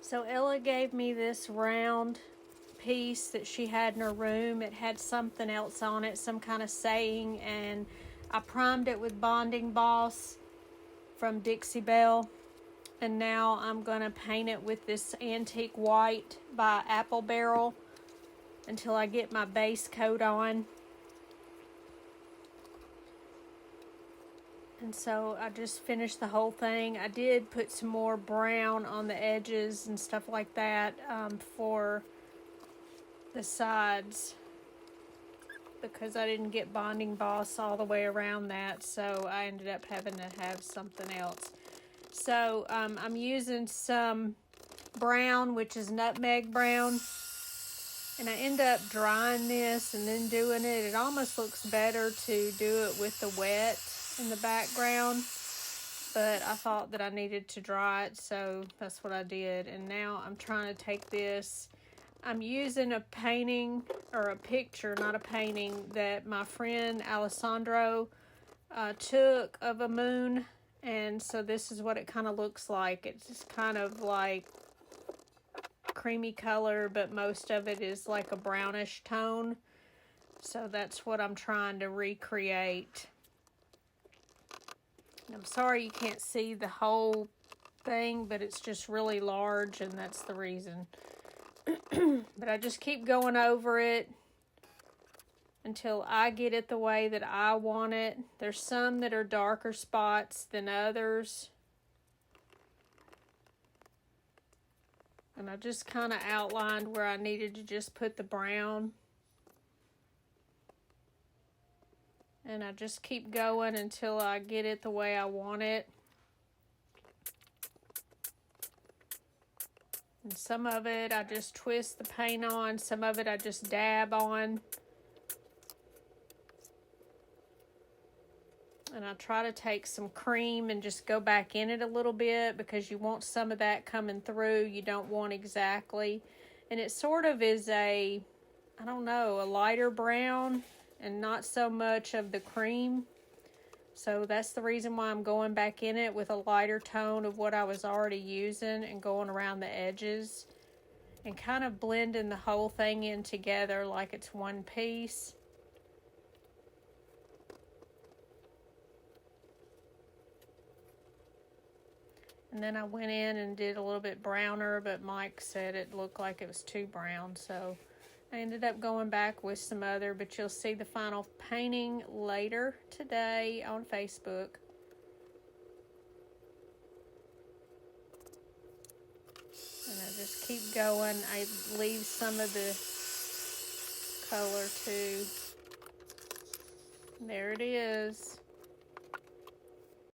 So Ella gave me this round piece that she had in her room. It had something else on it, some kind of saying, and I primed it with Bonding Boss from Dixie Belle. And now I'm going to paint it with this antique white by Apple Barrel until I get my base coat on. And so I just finished the whole thing. I did put some more brown on the edges and stuff like that for the sides, because I didn't get Bonding Boss all the way around that, so I ended up having to have something else. So I'm using some brown, which is nutmeg brown, and I end up drying this and then doing it. It almost looks better to do it with the wet in the background, but I thought that I needed to dry it, so that's what I did. And now I'm trying to take this. I'm using a painting, or a picture, not a painting, that my friend Alessandro took of a moon. And so this is what it kind of looks like. It's just kind of like creamy color, but most of it is like a brownish tone. So that's what I'm trying to recreate. I'm sorry you can't see the whole thing, but it's just really large, and that's the reason. But I just keep going over it until I get it the way that I want it. There's some that are darker spots than others. And I just kind of outlined where I needed to just put the brown. And I just keep going until I get it the way I want it. And some of it I just twist the paint on. Some of it I just dab on. And I try to take some cream and just go back in it a little bit, because you want some of that coming through. You don't want exactly. And it sort of is a, I don't know, a lighter brown and not so much of the cream. So that's the reason why I'm going back in it with a lighter tone of what I was already using, and going around the edges and kind of blending the whole thing in together like it's one piece. And then I went in and did a little bit browner, but Mike said it looked like it was too brown, so I ended up going back with some other, but you'll see the final painting later today on Facebook. And I just keep going. I leave some of the color too. There it is.